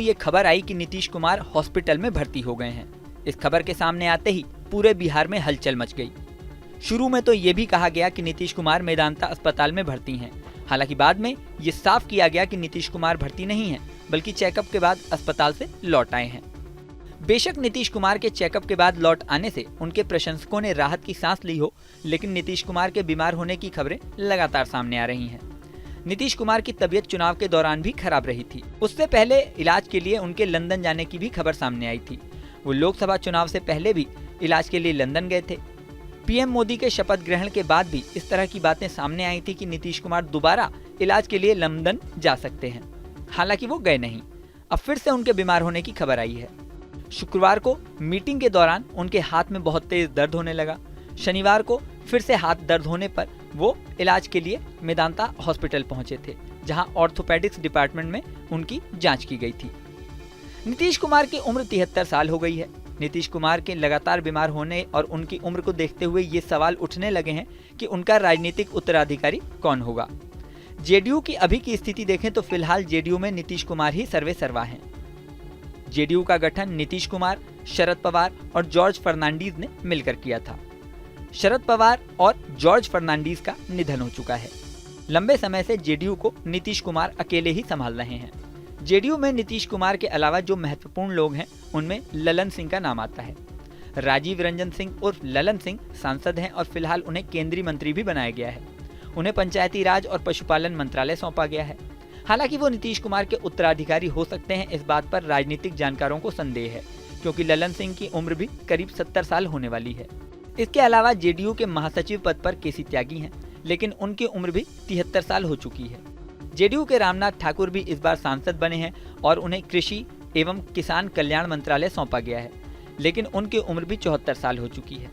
ये खबर आई कि नीतीश कुमार हॉस्पिटल में भर्ती हो गए हैं। इस खबर के सामने आते ही पूरे बिहार में हलचल मच गई। शुरू में तो ये भी कहा गया कि नीतीश कुमार मेदांता अस्पताल में भर्ती हैं। हालांकि बाद में ये साफ किया गया कि नीतीश कुमार भर्ती नहीं हैं, बल्कि चेकअप के बाद अस्पताल से लौट आए हैं। बेशक नीतीश कुमार के चेकअप के बाद लौट आने से उनके प्रशंसकों ने राहत की सांस ली हो, लेकिन नीतीश कुमार के बीमार होने की खबरें लगातार सामने आ रही हैं। नीतीश कुमार की तबीयत चुनाव के दौरान भी खराब रही थी। उससे पहले इलाज के लिए उनके लंदन जाने की भी खबर सामने आई थी। वो लोकसभा चुनाव से पहले भी इलाज के लिए लंदन गए थे। पीएम मोदी के शपथ ग्रहण के बाद भी इस तरह की बातें सामने आई थी कि नीतीश कुमार दोबारा इलाज के लिए लंदन जा सकते हैं। हालांकि वो गए नहीं। अब फिर से उनके बीमार होने की खबर आई है। शुक्रवार को मीटिंग के दौरान उनके हाथ में बहुत तेज दर्द होने लगा। शनिवार को फिर से हाथ दर्द होने पर वो इलाज के लिए मेदांता हॉस्पिटल पहुंचे थे, जहां ऑर्थोपेडिक्स डिपार्टमेंट में उनकी जांच की गई थी। नीतीश कुमार की उम्र 73 साल हो गई है। नीतीश कुमार के लगातार बीमार होने और उनकी उम्र को देखते हुए ये सवाल उठने लगे हैं कि उनका राजनीतिक उत्तराधिकारी कौन होगा। जेडीयू की अभी की स्थिति देखें तो फिलहाल जेडीयू में नीतीश कुमार ही सर्वे सर्वा हैं। जेडीयू का गठन नीतीश कुमार, शरद पवार और जॉर्ज फर्नांडीज ने मिलकर किया था। शरद पवार और जॉर्ज फर्नांडीज का निधन हो चुका है। लंबे समय से जेडीयू को नीतीश कुमार अकेले ही संभाल रहे हैं। जेडीयू में नीतीश कुमार के अलावा जो महत्वपूर्ण लोग हैं, उनमें ललन सिंह का नाम आता है। राजीव रंजन सिंह उर्फ ललन सिंह सांसद हैं और फिलहाल उन्हें केंद्रीय मंत्री भी बनाया गया है। उन्हें पंचायती राज और पशुपालन मंत्रालय सौंपा गया है। हालांकि वो नीतीश कुमार के उत्तराधिकारी हो सकते हैं, इस बात पर राजनीतिक जानकारों को संदेह है, क्योंकि ललन सिंह की उम्र भी करीब 70 साल होने वाली है। इसके अलावा जेडीयू के महासचिव पद पर केसी त्यागी हैं, लेकिन उनकी उम्र भी 73 साल हो चुकी है। जेडीयू के रामनाथ ठाकुर भी इस बार सांसद बने हैं और उन्हें कृषि एवं किसान कल्याण मंत्रालय सौंपा गया है, लेकिन उनकी उम्र भी 74 साल हो चुकी है।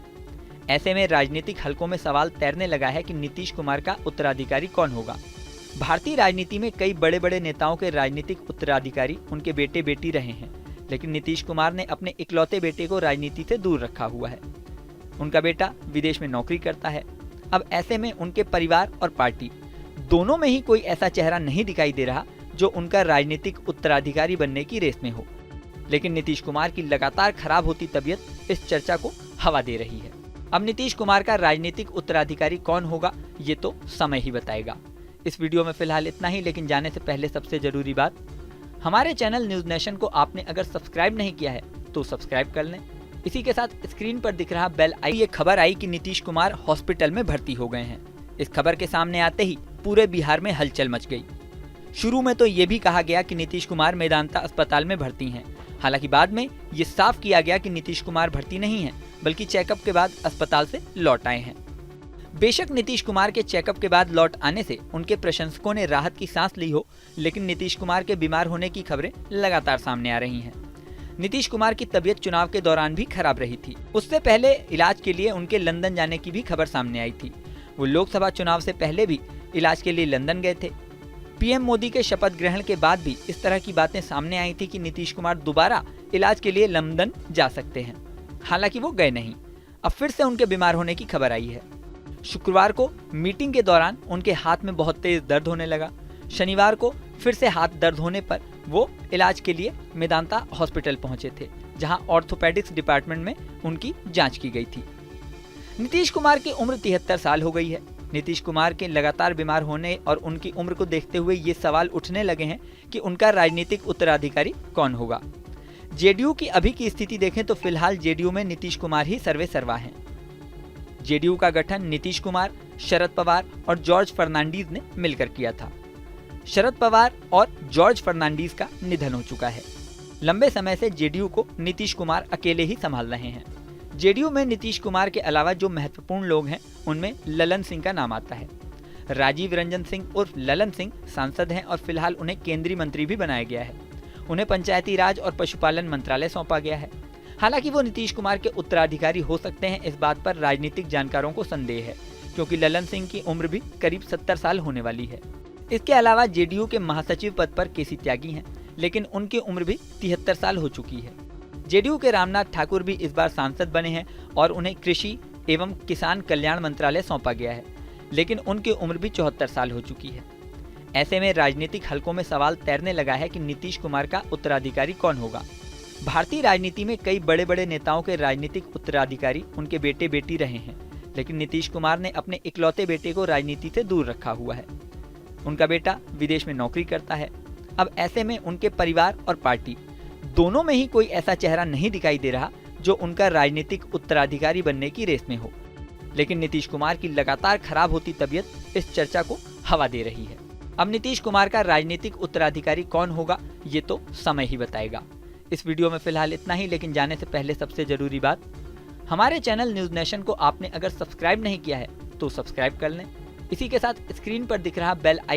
ऐसे में राजनीतिक हलकों में सवाल तैरने लगा है कि नीतीश कुमार का उत्तराधिकारी कौन होगा। भारतीय राजनीति में कई बड़े बड़े नेताओं के राजनीतिक उत्तराधिकारी उनके बेटे बेटी रहे हैं, लेकिन नीतीश कुमार ने अपने इकलौते बेटे को राजनीति से दूर रखा हुआ है। उनका बेटा विदेश में नौकरी करता है। अब ऐसे में उनके परिवार और पार्टी दोनों में ही कोई ऐसा चेहरा नहीं दिखाई दे रहा जो उनका राजनीतिक उत्तराधिकारी बनने की रेस में हो। लेकिन नीतीश कुमार की लगातार खराब होती तबीयत इस चर्चा को हवा दे रही है। अब नीतीश कुमार का राजनीतिक उत्तराधिकारी कौन होगा, ये तो समय ही बताएगा। इस वीडियो में फिलहाल इतना ही, लेकिन जाने से पहले सबसे जरूरी बात, हमारे चैनल न्यूज नेशन को आपने अगर सब्सक्राइब नहीं किया है तो सब्सक्राइब कर लें। इसी के साथ स्क्रीन पर दिख रहा बेल आई। ये खबर आई कि नीतीश कुमार हॉस्पिटल में भर्ती हो गए हैं। इस खबर के सामने आते ही पूरे बिहार में हलचल मच गई। शुरू में तो ये भी कहा गया कि नीतीश कुमार मेदांता अस्पताल में भर्ती हैं। हालांकि बाद में ये साफ किया गया कि नीतीश कुमार भर्ती नहीं हैं, बल्कि चेकअप के बाद अस्पताल से लौट आए हैं। बेशक नीतीश कुमार के चेकअप के बाद लौट आने से उनके प्रशंसकों ने राहत की सांस ली हो, लेकिन नीतीश कुमार के बीमार होने की खबरें लगातार सामने आ रही हैं। नीतीश कुमार की तबीयत चुनाव के दौरान भी खराब रही थी। उससे पहले इलाज के लिए उनके लंदन जाने की भी खबर सामने आई थी। वो लोकसभा चुनाव से पहले भी इलाज के लिए लंदन गए थे। पीएम मोदी के शपथ ग्रहण के बाद भी इस तरह की बातें सामने आई थी कि नीतीश कुमार दोबारा इलाज के लिए लंदन जा सकते हैं। हालांकि वो गए नहीं। अब फिर से उनके बीमार होने की खबर आई है। शुक्रवार को मीटिंग के दौरान उनके हाथ में बहुत तेज दर्द होने लगा। शनिवार को फिर से हाथ दर्द होने पर वो इलाज के लिए मेदांता हॉस्पिटल पहुंचे थे, जहां ऑर्थोपेडिक्स डिपार्टमेंट में उनकी जांच की गई थी। नीतीश कुमार की उम्र 73 साल हो गई है। नीतीश कुमार के लगातार बीमार होने और उनकी उम्र को देखते हुए ये सवाल उठने लगे हैं कि उनका राजनीतिक उत्तराधिकारी कौन होगा। जेडीयू की अभी की स्थिति देखें तो फिलहाल जेडीयू में नीतीश कुमार ही सर्वे सर्वा हैं। जेडीयू का गठन नीतीश कुमार, शरद पवार और जॉर्ज फर्नांडीज ने मिलकर किया था। शरद पवार और जॉर्ज फर्नांडीज का निधन हो चुका है। लंबे समय से जेडीयू को नीतीश कुमार अकेले ही संभाल रहे हैं। जेडीयू में नीतीश कुमार के अलावा जो महत्वपूर्ण लोग हैं, उनमें ललन सिंह का नाम आता है। राजीव रंजन सिंह उर्फ ललन सिंह सांसद हैं और फिलहाल उन्हें केंद्रीय मंत्री भी बनाया गया है। उन्हें पंचायती राज और पशुपालन मंत्रालय सौंपा गया है। हालांकि वो नीतीश कुमार के उत्तराधिकारी हो सकते हैं, इस बात पर राजनीतिक जानकारों को संदेह है, क्योंकि ललन सिंह की उम्र भी करीब 70 साल होने वाली है। इसके अलावा जेडीयू के महासचिव पद पर केसी त्यागी हैं, लेकिन उनकी उम्र भी 73 साल हो चुकी है। जेडीयू के रामनाथ ठाकुर भी इस बार सांसद बने हैं और उन्हें कृषि एवं किसान कल्याण मंत्रालय सौंपा गया है, लेकिन उनकी उम्र भी 74 साल हो चुकी है। ऐसे में राजनीतिक हलकों में सवाल तैरने लगा है कि नीतीश कुमार का उत्तराधिकारी कौन होगा। भारतीय राजनीति में कई बड़े बड़े नेताओं के राजनीतिक उत्तराधिकारी उनके बेटे बेटी रहे हैं, लेकिन नीतीश कुमार ने अपने इकलौते बेटे को राजनीति से दूर रखा हुआ है। उनका बेटा विदेश में नौकरी करता है। अब ऐसे में उनके परिवार और पार्टी दोनों में ही कोई ऐसा चेहरा नहीं दिखाई दे रहा जो उनका राजनीतिक उत्तराधिकारी बनने की रेस में हो। लेकिन नीतीश कुमार की लगातार खराब होती तबीयत इस चर्चा को हवा दे रही है। अब नीतीश कुमार का राजनीतिक उत्तराधिकारी कौन होगा ये तो समय ही बताएगा। इस वीडियो में फिलहाल इतना ही, लेकिन जाने से पहले सबसे जरूरी बात, हमारे चैनल न्यूज नेशन को आपने अगर सब्सक्राइब नहीं किया है तो सब्सक्राइब कर लें। इसी के साथ स्क्रीन पर दिख रहा बेल आइकन